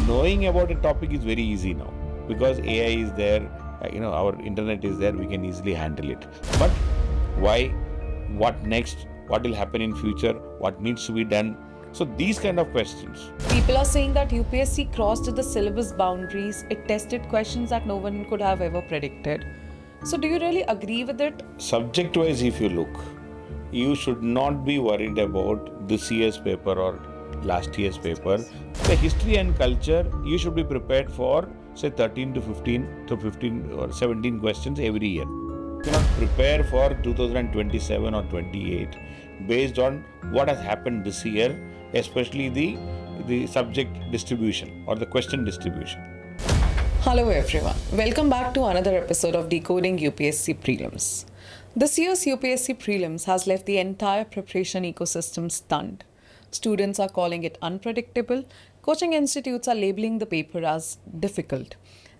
knowing about a topic is very easy now because AI is there, our internet is there, we can easily handle it. But why? What next? What will happen in future? What needs to be done? So these kind of questions. People are saying that UPSC crossed the syllabus boundaries. It tested questions that no one could have ever predicted. So do you really agree with it? Subject-wise, if you look, you should not be worried about this year's paper or last year's paper. The history and culture, you should be prepared for, say, 13 to 15 or 17 questions every year. You cannot prepare for 2027 or 28 based on what has happened this year, especially the subject distribution or the question distribution. Hello everyone. Welcome back to another episode of Decoding UPSC Prelims. This year's UPSC Prelims has left the entire preparation ecosystem stunned. Students are calling it unpredictable, coaching institutes are labeling the paper as difficult,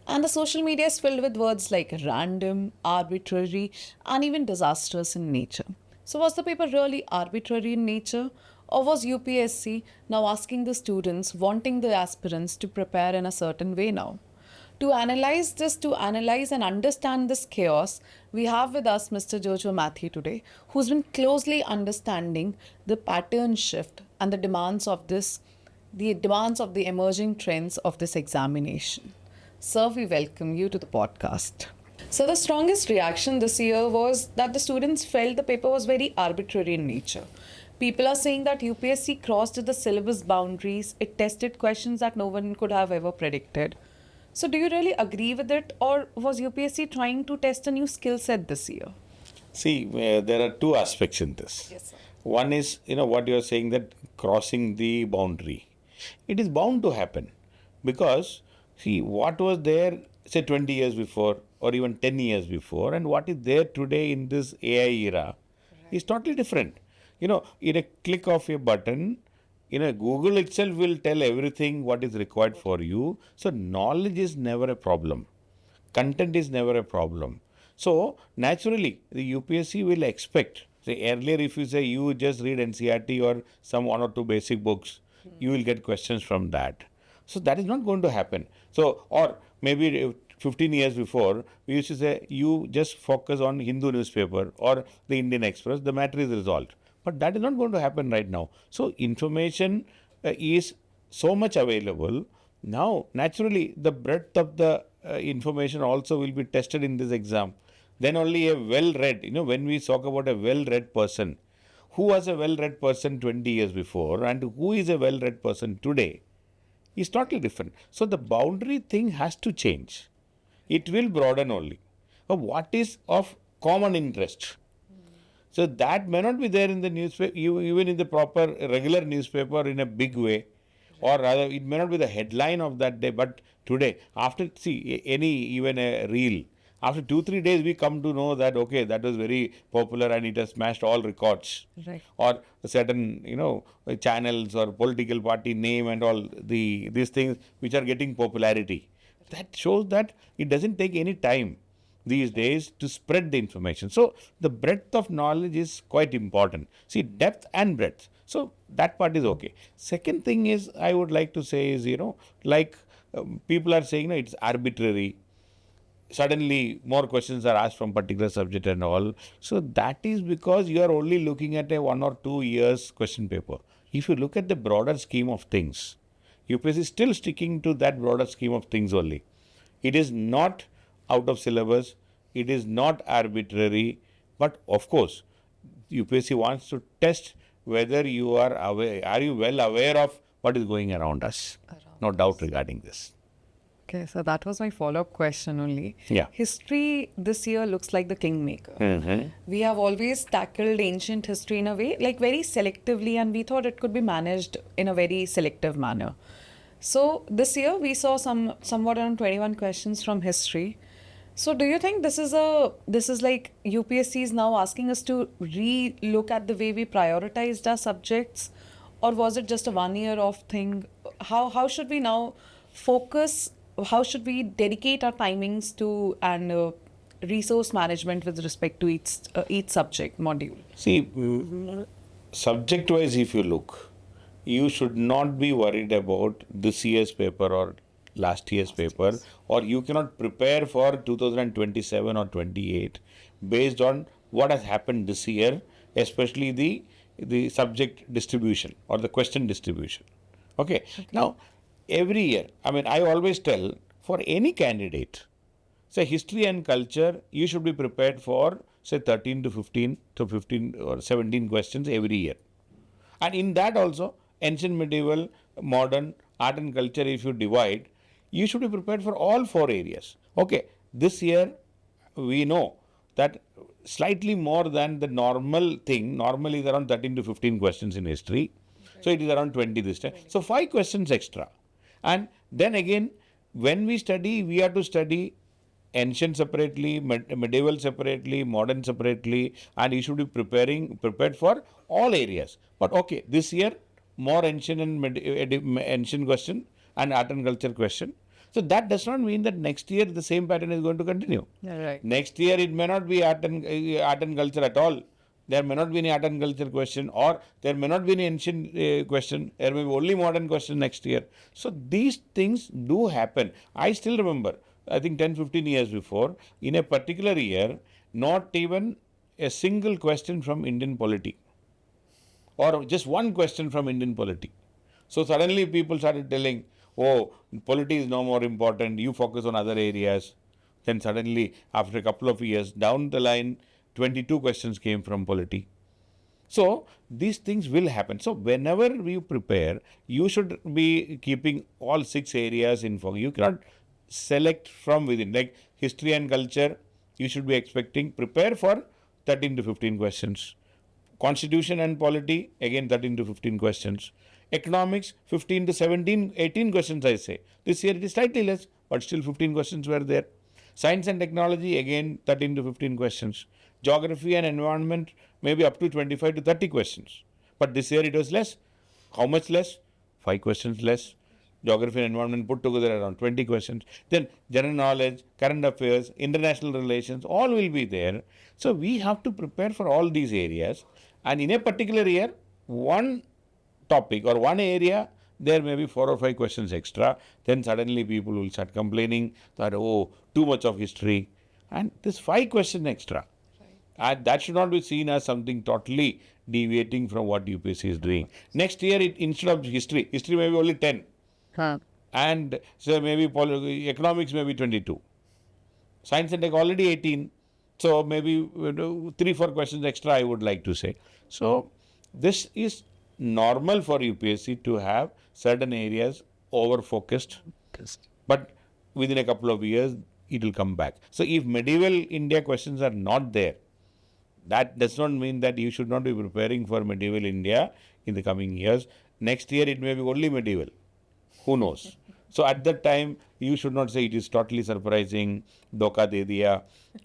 and the social media is filled with words like random, arbitrary, and even disastrous in nature. So was the paper really arbitrary in nature? Or was UPSC now asking the students, wanting the aspirants to prepare in a certain way now? To analyze and understand this chaos, we have with us Mr. Jojo Mathew today, who's been closely understanding the pattern shift and the demands of the emerging trends of this examination. Sir, we welcome you to the podcast. So the strongest reaction this year was that the students felt the paper was very arbitrary in nature. People are saying that UPSC crossed the syllabus boundaries. It tested questions that no one could have ever predicted. So do you really agree with it, or was UPSC trying to test a new skill set this year? See, there are two aspects in this. Yes, sir. One is, what you are saying, that crossing the boundary. It is bound to happen because, see, what was there, say, 20 years before or even 10 years before, and what is there today in this AI era is totally different. In a click of a button, Google itself will tell everything what is required for you. So knowledge is never a problem. Content is never a problem. So naturally, the UPSC will expect. Say earlier, if you say you just read NCERT or some one or two basic books, you will get questions from that. So that is not going to happen. So, or maybe 15 years before, we used to say you just focus on Hindu newspaper or the Indian Express, the matter is resolved. But that is not going to happen right now. So information is so much available. Now, naturally, the breadth of the information also will be tested in this exam. Then only a well-read, when we talk about a well-read person, who was a well-read person 20 years before and who is a well-read person today is totally different. So the boundary thing has to change. It will broaden only. What is of common interest? So that may not be there in the newspaper, even in the proper regular newspaper in a big way, or rather it may not be the headline of that day. But today, after even a reel, after 2-3 days we come to know that okay, that was very popular and it has smashed all records. Right. Or certain channels or political party name and all these things which are getting popularity. That shows that it doesn't take any time these days to spread the information. So the breadth of knowledge is quite important. See, depth and breadth. So that part is okay. Second thing is I would like to say is, people are saying it's arbitrary. Suddenly more questions are asked from particular subject and all. So that is because you are only looking at a 1 or 2 years question paper. If you look at the broader scheme of things, UPSC is still sticking to that broader scheme of things only. It is not out of syllabus, it is not arbitrary, but of course, UPSC wants to test whether you are you well aware of what is going around us. No doubt regarding this. Okay, so that was my follow-up question only. Yeah. History this year looks like the kingmaker. Mm-hmm. We have always tackled ancient history in a way, like very selectively, and we thought it could be managed in a very selective manner. So this year we saw somewhat around 21 questions from history. So do you think this is like UPSC is now asking us to re-look at the way we prioritized our subjects, or was it just a 1 year off thing? How should we now focus? How should we dedicate our timings to and resource management with respect to each subject module? See, subject-wise, if you look, you should not be worried about this year's paper or last year's paper, or you cannot prepare for 2027 or 28 based on what has happened this year, especially the subject distribution or the question distribution. Okay. Now, every year, I mean, I always tell for any candidate, say history and culture, you should be prepared for say 13 to 15 to 15 or 17 questions every year. And in that also, ancient, medieval, modern, art and culture, if you divide, you should be prepared for all four areas. Okay, this year we know that slightly more than the normal thing, normally is around 13 to 15 questions in history. So it is around 20 this time. So 5 questions extra. And then again, when we study, we have to study ancient separately, medieval separately, modern separately, and you should be prepared for all areas. But okay, this year more ancient and ancient question and art and culture question. So that does not mean that next year the same pattern is going to continue. Yeah, right. Next year it may not be art and culture at all. There may not be any art and culture question, or there may not be any ancient question. There may be only modern question next year. So these things do happen. I still remember, I think 10, 15 years before, in a particular year, not even a single question from Indian polity, or just one question from Indian polity. So suddenly people started telling, oh, polity is no more important, you focus on other areas. Then suddenly, after a couple of years, down the line, 22 questions came from polity. So these things will happen. So whenever you prepare, you should be keeping all 6 areas in focus. You cannot select from within. Like history and culture, you should be expecting, prepare for 13 to 15 questions. Constitution and polity, again 13 to 15 questions. Economics, 15 to 17, 18 questions I say. This year it is slightly less, but still 15 questions were there. Science and technology, again 13 to 15 questions. Geography and environment, maybe up to 25 to 30 questions. But this year it was less. How much less? 5 questions less. Geography and environment put together around 20 questions. Then general knowledge, current affairs, international relations, all will be there. So we have to prepare for all these areas. And in a particular year, one topic or one area, there may be 4 or 5 questions extra. Then suddenly people will start complaining that, oh, too much of history. And this 5 questions extra. And that should not be seen as something totally deviating from what UPSC is doing. Next year, instead of history may be only 10. And so maybe economics may be 22. Science and tech already 18. So maybe 3-4 questions extra, I would like to say. So this is normal for UPSC to have certain areas over focused. But within a couple of years, it will come back. So if medieval India questions are not there, that does not mean that you should not be preparing for medieval India in the coming years. Next year, it may be only medieval. Who knows? So at that time, you should not say it is totally surprising, dhoka de diya.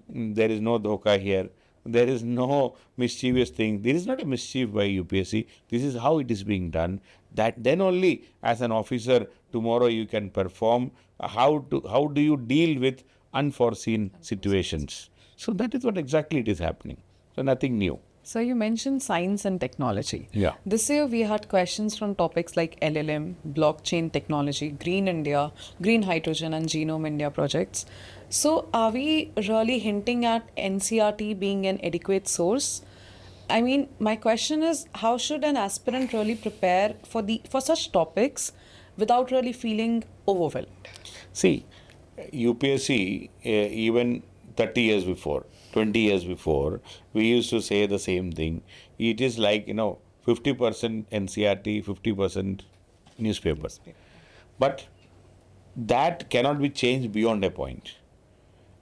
There is no dhoka here. There is no mischievous thing. There is not a mischief by UPSC. This is how it is being done. That then only as an officer, tomorrow you can perform. How do you deal with unforeseen situations? So that is what exactly it is happening. So nothing new. So you mentioned science and technology. Yeah. This year we had questions from topics like LLM, blockchain technology, green India, green hydrogen and genome India projects. So are we really hinting at NCRT being an adequate source? I mean, my question is, how should an aspirant really prepare for such topics without really feeling overwhelmed? See, UPSC, even 30 years before, 20 years before, we used to say the same thing. It is like, 50% NCRT, 50% newspapers. But that cannot be changed beyond a point.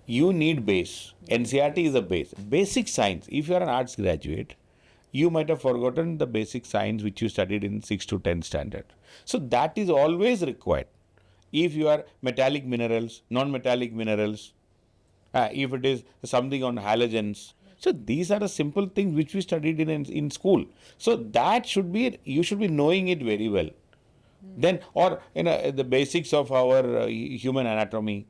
You need base. NCRT is a base. Basic science. If you are an arts graduate, you might have forgotten the basic science which you studied in 6 to 10 standard. So that is always required. If you are metallic minerals, non-metallic minerals, if it is something on halogens. So these are the simple things which we studied in school. So that you should be knowing it very well. Then, or the basics of our human anatomy,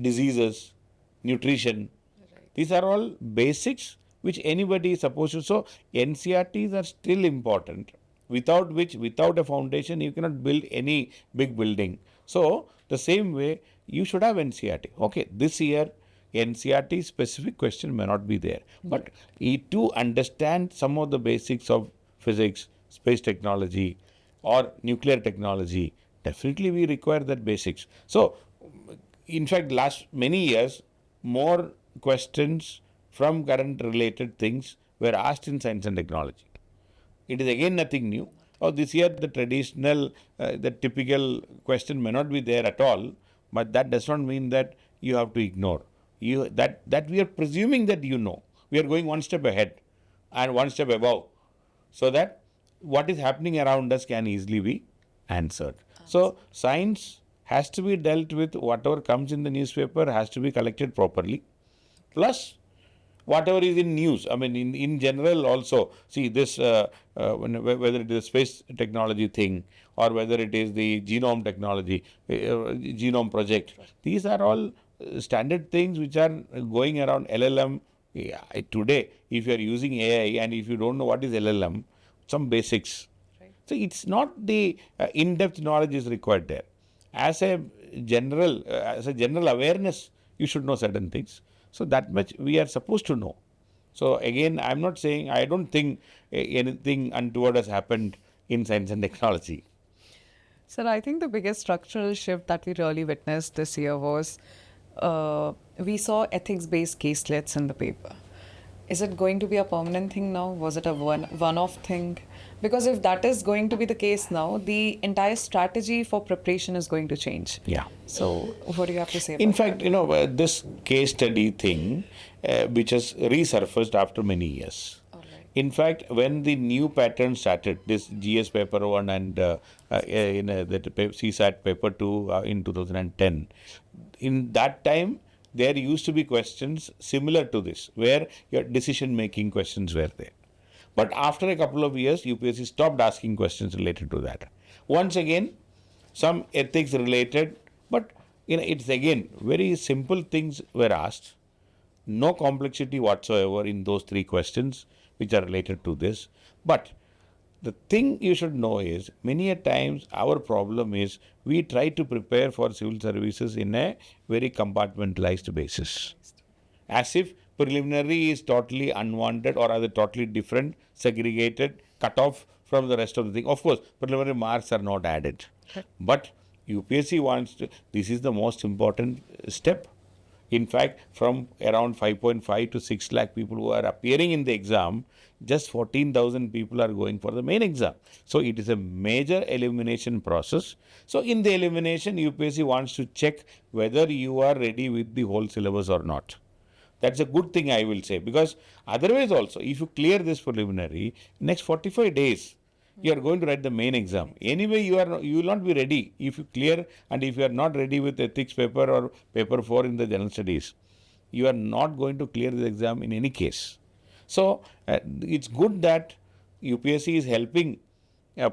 diseases, nutrition. These are all basics which anybody is supposed to. So NCRTs are still important. without which, without a foundation, you cannot build any big building. So the same way, you should have NCERT. Okay, this year NCERT specific question may not be there, but to understand some of the basics of physics, space technology, or nuclear technology, definitely we require that basics. So, in fact, last many years, more questions from current related things were asked in science and technology. It is again nothing new. Or this year, the traditional, the typical question may not be there at all, but that does not mean that you have to ignore. That we are presuming that you know. We are going one step ahead and one step above, so that what is happening around us can easily be answered. So science has to be dealt with. Whatever comes in the newspaper has to be collected properly. Plus, whatever is in news, I mean, in general also, see this, whether it is a space technology thing or whether it is the genome technology, genome project, these are all standard things which are going around LLM. Yeah, today, if you are using AI and if you don't know what is LLM, some basics. So it's not the in-depth knowledge is required there. As a general awareness, you should know certain things. So that much we are supposed to know. So again, I'm not saying, I don't think anything untoward has happened in science and technology. Sir, I think the biggest structural shift that we really witnessed this year was we saw ethics-based caselets in the paper. Is it going to be a permanent thing now? Was it a one-off thing? Because if that is going to be the case now, the entire strategy for preparation is going to change. Yeah. So what do you have to say about In fact, this case study thing, which has resurfaced after many years. In fact, when the new pattern started, this GS paper 1 and the CSAT paper 2 in 2010, in that time, there used to be questions similar to this, where your decision-making questions were there. But after a couple of years, UPSC stopped asking questions related to that. Once again, some ethics related, but it's again very simple things were asked. No complexity whatsoever in those three questions which are related to this. But the thing you should know is, many a times our problem is we try to prepare for civil services in a very compartmentalized basis. As if preliminary is totally unwanted or other totally different, segregated, cut off from the rest of the thing. Of course, preliminary marks are not added. But UPSC wants to, this is the most important step. In fact, from around 5.5 to 6 lakh people who are appearing in the exam, just 14,000 people are going for the main exam. So it is a major elimination process. So in the elimination, UPSC wants to check whether you are ready with the whole syllabus or not. That's a good thing, I will say, because otherwise also, if you clear this preliminary, next 45 days, you are going to write the main exam. Anyway, you will not be ready if you clear, and if you are not ready with ethics paper or paper 4 in the general studies, you are not going to clear the exam in any case. So it's good that UPSC is helping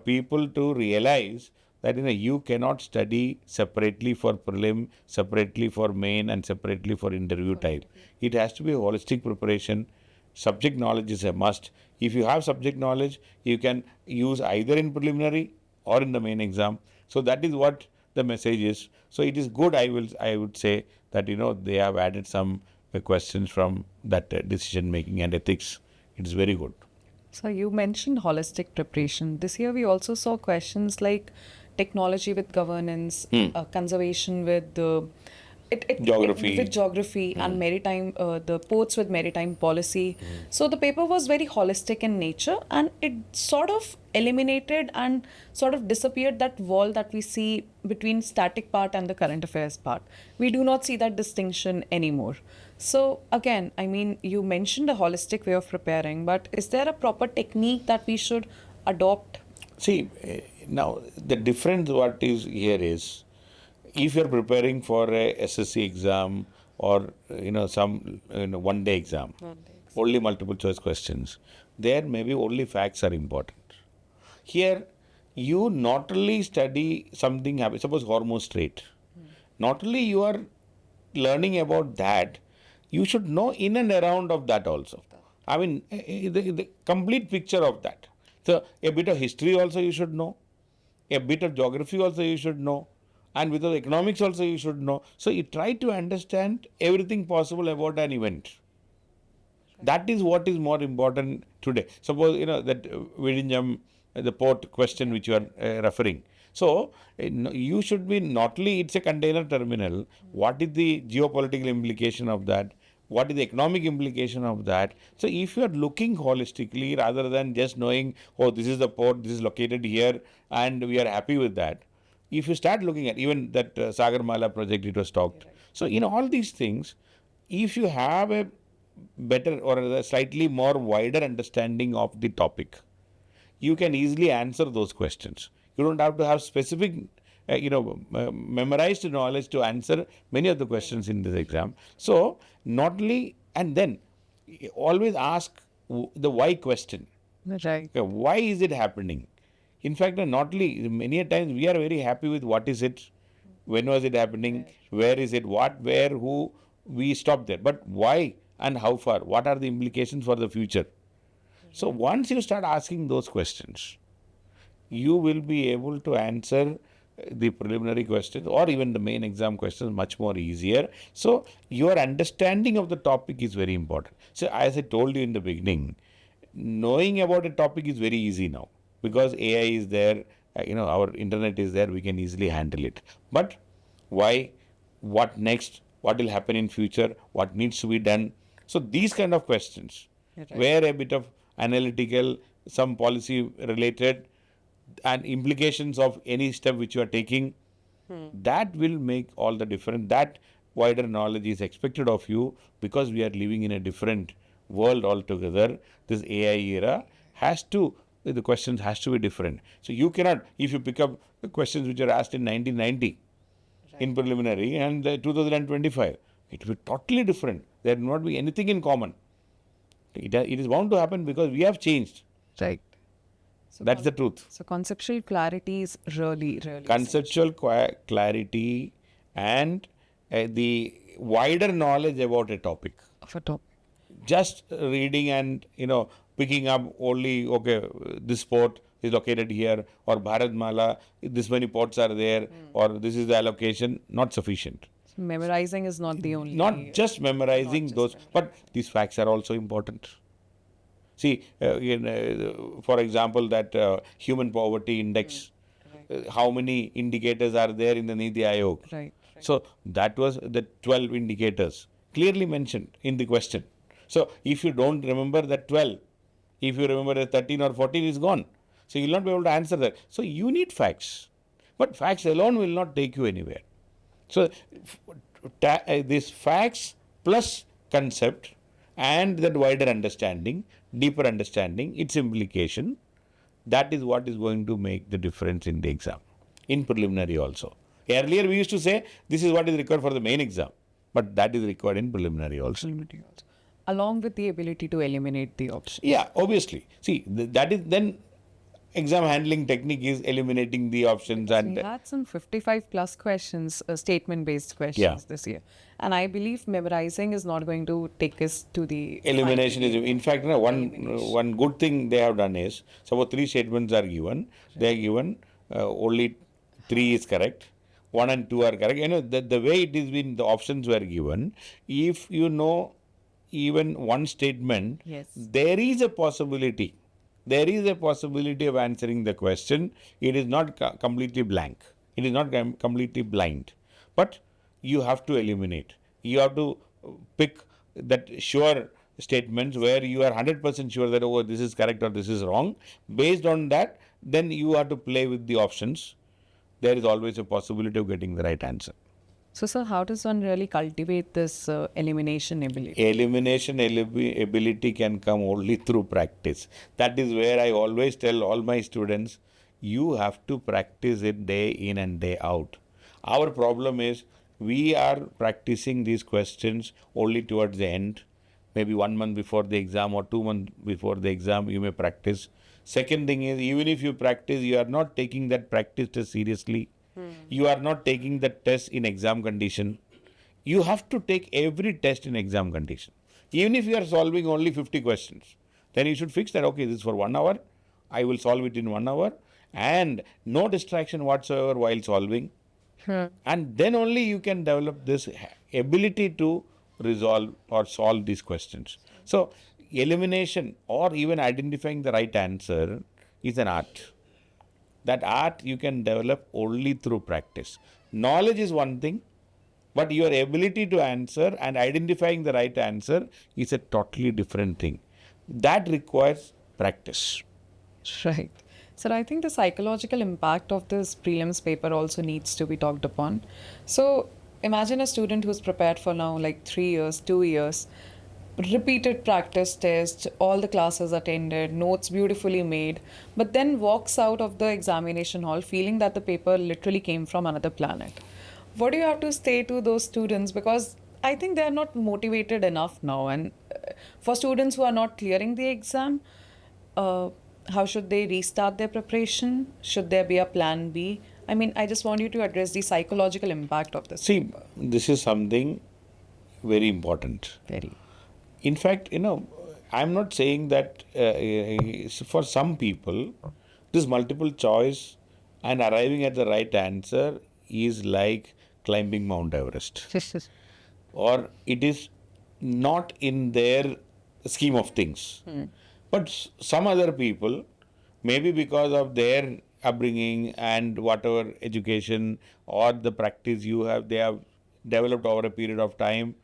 people to realize that you cannot study separately for prelim, separately for main, and separately for interview type. It has to be a holistic preparation. Subject knowledge is a must. If you have subject knowledge, you can use either in preliminary or in the main exam. So that is what the message is. So it is good, I would say, that they have added some questions from that decision making and ethics. It is very good. So you mentioned holistic preparation. This year we also saw questions like technology with governance, conservation with geography and maritime, the ports with maritime policy. So the paper was very holistic in nature, and it sort of eliminated and sort of disappeared that wall that we see between static part and the current affairs part. We do not see that distinction anymore. So again, I mean, you mentioned a holistic way of preparing, but is there a proper technique that we should adopt? See, now the difference what is here is, if you are preparing for a SSC exam or some one-day exam, only multiple choice questions, there maybe only facts are important. Here, you not only study something, suppose Hormuz Strait, not only you are learning about that, you should know in and around of that also. I mean, the complete picture of that. So a bit of history also you should know, a bit of geography also you should know, and with the economics also you should know. So you try to understand everything possible about an event. That is what is more important today. Suppose that Virinjam, the port question which you are referring. So you should be not only it's a container terminal. What is the geopolitical implication of that? What is the economic implication of that? So if you are looking holistically rather than just knowing, oh, this is the port, this is located here, and we are happy with that. If you start looking at even that Sagarmala project, it was talked. So in all these things, if you have a better or a slightly more wider understanding of the topic, you can easily answer those questions. You don't have to have specific, memorized knowledge to answer many of the questions in this exam. So, not only, and then always ask the why question. Right. Okay, why is it happening? In fact, not only, many a times we are very happy with what is it, when was it happening, where is it, what, where, who, we stop there. But why and how far? What are the implications for the future? So once you start asking those questions, you will be able to answer the preliminary questions or even the main exam questions much more easier. So your understanding of the topic is very important. So as I told you in the beginning, knowing about a topic is very easy now because AI is there, our internet is there, we can easily handle it. But why, what next, what will happen in future, what needs to be done? So these kind of questions, where a bit of analytical, some policy related, and implications of any step which you are taking, that will make all the difference. That wider knowledge is expected of you because we are living in a different world altogether. This AI era the questions has to be different. So you cannot, if you pick up the questions which are asked in 1990 in preliminary and 2025, it will be totally different. There will not be anything in common. It is bound to happen because we have changed. Right. So That's the truth. So conceptual clarity is really, really Conceptual clarity and the wider knowledge about a topic. of a topic. Just reading and picking up only, okay, this port is located here, or Bharatmala, this many ports are there, or this is the allocation, not sufficient. So memorizing is not the only. Not just memorizing those, but these facts are also important. See, for example, that human poverty index, how many indicators are there in the Niti Aayog? Right. So that was the 12 indicators clearly mentioned in the question. So if you don't remember that 12, if you remember the 13 or 14 is gone. So you will not be able to answer that. So you need facts. But facts alone will not take you anywhere. So this facts plus concept and that wider understanding, deeper understanding, its implication, that is what is going to make the difference in the exam, in preliminary also. Earlier we used to say this is what is required for the main exam, but that is required in preliminary also. Along with the ability to eliminate the options. Yeah, obviously. See, that is then exam handling technique is eliminating the options. And we had some 55 plus questions, statement based questions this year. And I believe memorizing is not going to take us to the elimination is, in fact, one good thing they have done is, suppose 3 statements are given, they are given only 3 is correct, 1 and 2 are correct. The way it is been, the options were given, if you know even one statement, there is a possibility. There is a possibility of answering the question. It is not completely blank. It is not completely blind. But you have to eliminate. You have to pick that sure statements where you are 100% sure that, oh, this is correct or this is wrong. Based on that, then you have to play with the options. There is always a possibility of getting the right answer. So, sir, how does one really cultivate this elimination ability? Elimination ability can come only through practice. That is where I always tell all my students, you have to practice it day in and day out. Our problem is we are practicing these questions only towards the end. Maybe 1 month before the exam or 2 months before the exam, you may practice. Second thing is, even if you practice, you are not taking that practice test seriously. You are not taking the test in exam condition. You have to take every test in exam condition. Even if you are solving only 50 questions, then you should fix that, okay, this is for 1 hour. I will solve it in 1 hour, and no distraction whatsoever while solving. And then only you can develop this ability to resolve or solve these questions. So, elimination or even identifying the right answer is an art. That art you can develop only through practice. Knowledge is one thing, but your ability to answer and identifying the right answer is a totally different thing. That requires practice. Right. So I think the psychological impact of this prelims paper also needs to be talked upon. So imagine a student who's prepared for now like 3 years, 2 years, repeated practice tests, all the classes attended, notes beautifully made, but then walks out of the examination hall feeling that the paper literally came from another planet. What do you have to say to those students? Because I think they are not motivated enough now. And for students who are not clearing the exam, uh, how should they restart their preparation? Should there be a plan B? I mean, I just want you to address the psychological impact of this. See, this is something very important. Very. In fact, I'm not saying that for some people, this multiple choice and arriving at the right answer is like climbing Mount Everest, or it is not in their scheme of things. But some other people, maybe because of their upbringing and whatever education or the practice they have developed over a period of time,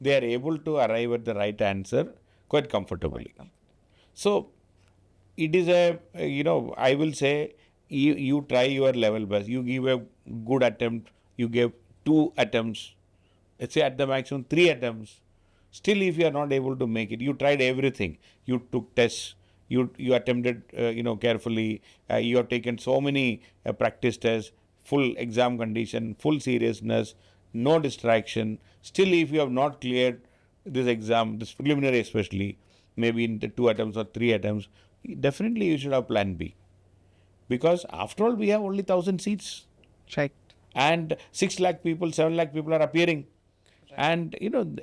they are able to arrive at the right answer quite comfortably. So it is I will say, you try your level best. You give a good attempt, you give 2 attempts, let's say at the maximum 3 attempts. Still, if you are not able to make it, you tried everything. You took tests, you attempted, carefully. You have taken so many practice tests, full exam condition, full seriousness, no distraction. Still, if you have not cleared this exam, this preliminary especially, maybe in the 2 attempts or 3 attempts, definitely you should have plan B. Because after all, we have only 1,000 seats. Right. And 6 lakh people, 7 lakh people are appearing. And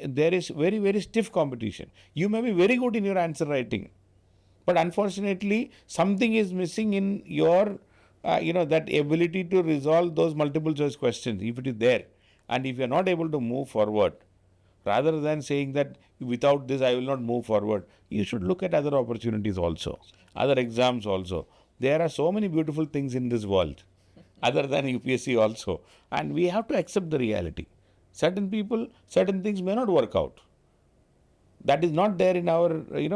there is very, very stiff competition. You may be very good in your answer writing, but unfortunately something is missing in your that ability to resolve those multiple choice questions. If it is there, and if you are not able to move forward, rather than saying that without this I will not move forward, you should look at other opportunities also, other exams also. There are so many beautiful things in this world other than UPSC also, and we have to accept the reality. Certain people, certain things may not work out. That is not there in our, in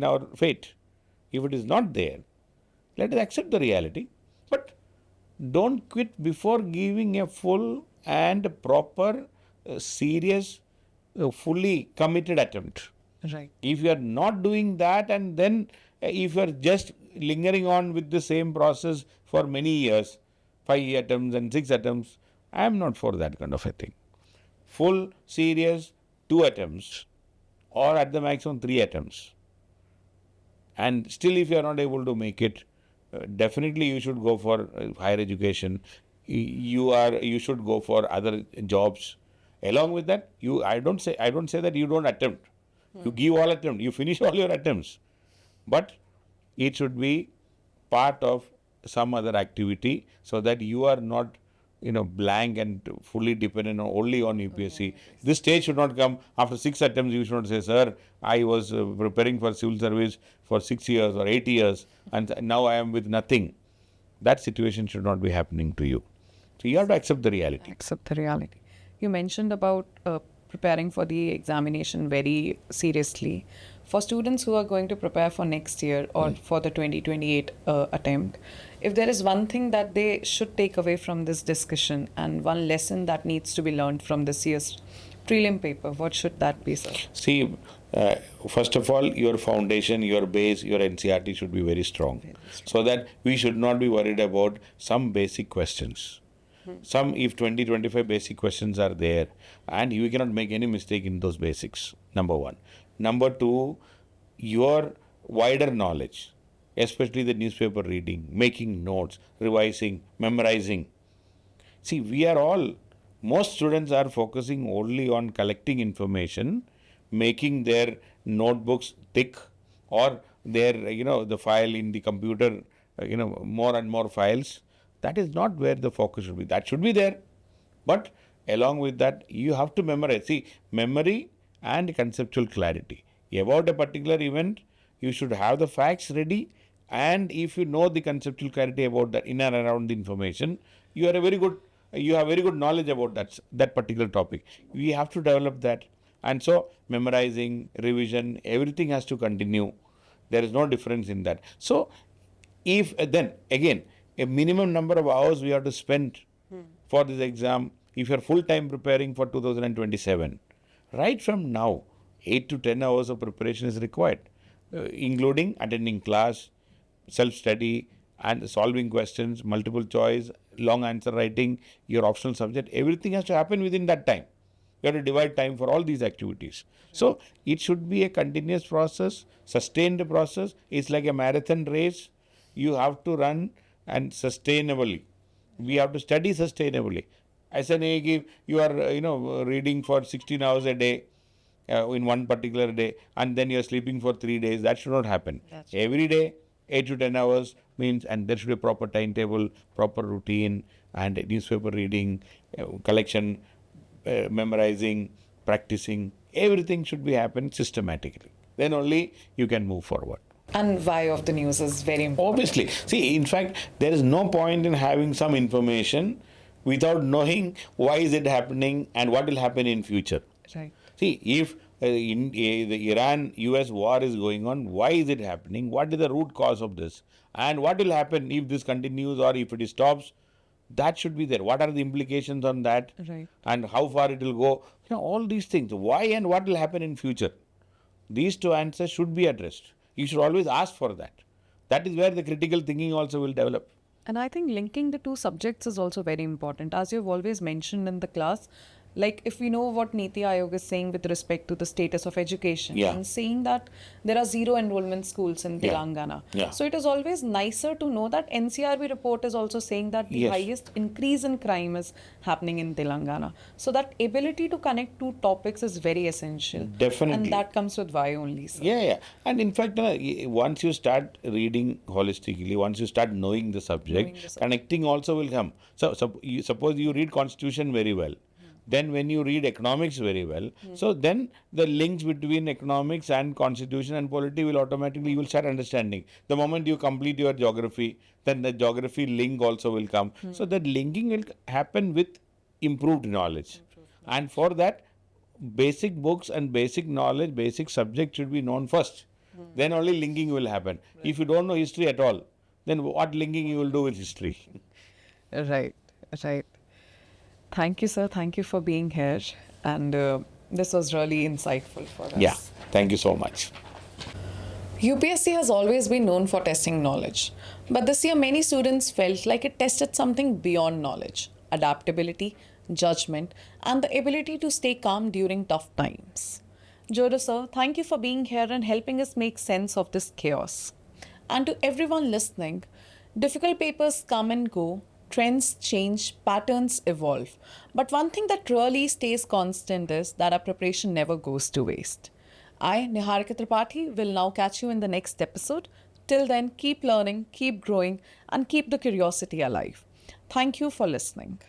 our fate. If it is not there, let us accept the reality. But don't quit before giving a full and proper, serious, fully committed attempt. Right. If you are not doing that, and then if you are just lingering on with the same process for many years, 5 attempts and 6 attempts, I am not for that kind of a thing. Full, serious 2 attempts, or at the maximum 3 attempts. And still, if you are not able to make it, definitely you should go for higher education. You should go for other jobs. Along with that, I don't say that you don't attempt. You give all attempts. You finish all your attempts. But it should be part of some other activity, so that you are not blank and fully dependent only on UPSC. This stage should not come after 6 attempts. You should not say, sir, I was preparing for civil service for 6 years or 8 years and now I am with nothing. That situation should not be happening to you. So you have to accept the reality. Accept the reality. You mentioned about preparing for the examination very seriously. For students who are going to prepare for next year or for the 2028 attempt, if there is one thing that they should take away from this discussion and one lesson that needs to be learned from this year's prelim paper, what should that be, sir? See, first of all, your foundation, your base, your NCRT should be very strong. So that we should not be worried about some basic questions. Some, if 20-25 basic questions are there, and you cannot make any mistake in those basics, number one. Number two, your wider knowledge, especially the newspaper reading, making notes, revising, memorizing. See, most students are focusing only on collecting information, making their notebooks thick, or the file in the computer, more and more files. That is not where the focus should be. That should be there. But along with that, you have to memorize. See, memory and conceptual clarity. About a particular event, you should have the facts ready. And if you know the conceptual clarity about that in and around the information, you have very good knowledge about that particular topic. We have to develop that. And so memorizing, revision, everything has to continue. There is no difference in that. So if then again, a minimum number of hours we have to spend for this exam. If you are full time preparing for 2027, right from now, 8 to 10 hours of preparation is required, including attending class, self-study and solving questions, multiple choice, long answer writing, your optional subject. Everything has to happen within that time. You have to divide time for all these activities. So it should be a continuous process, sustained process. It's like a marathon race. You have to run and sustainably. We have to study sustainably. As an age, you are reading for 16 hours a day in one particular day, and then you are sleeping for 3 days. That should not happen. Every day, 8 to 10 hours means, and there should be a proper timetable, proper routine, and newspaper reading, collection, memorizing, practicing. Everything should be happen systematically. Then only you can move forward. And why of the news is very important. Obviously. See, in fact, there is no point in having some information without knowing why is it happening and what will happen in future. Right. See, if the Iran-US war is going on, why is it happening? What is the root cause of this? And what will happen if this continues or if it stops? That should be there. What are the implications on that? Right. And how far it will go? All these things. Why and what will happen in future? These two answers should be addressed. You should always ask for that. That is where the critical thinking also will develop. And I think linking the two subjects is also very important. As you've always mentioned in the class, like if we know what Niti Aayog is saying with respect to the status of education and saying that there are 0 enrollment schools in Telangana. So it is always nicer to know that NCRB report is also saying that the highest increase in crime is happening in Telangana. So that ability to connect two topics is very essential. Definitely. And that comes with why only, sir. Yeah. And in fact, once you start reading holistically, once you start knowing the subject, connecting also will come. So suppose you read Constitution very well. Then when you read economics very well, so then the links between economics and constitution and polity will automatically, you will start understanding. The moment you complete your geography, then the geography link also will come. So that linking will happen with improved knowledge. And for that, basic books and basic knowledge, basic subject should be known first. Then only linking will happen. If you don't know history at all, then what linking you will do with history? Right. Thank you, sir. Thank you for being here. And this was really insightful for us. Yeah, thank you so much. UPSC has always been known for testing knowledge. But this year, many students felt like it tested something beyond knowledge: adaptability, judgment, and the ability to stay calm during tough times. Jojo, sir, thank you for being here and helping us make sense of this chaos. And to everyone listening, difficult papers come and go. Trends change, patterns evolve. But one thing that really stays constant is that our preparation never goes to waste. I, Niharika Tripathi, will now catch you in the next episode. Till then, keep learning, keep growing, and keep the curiosity alive. Thank you for listening.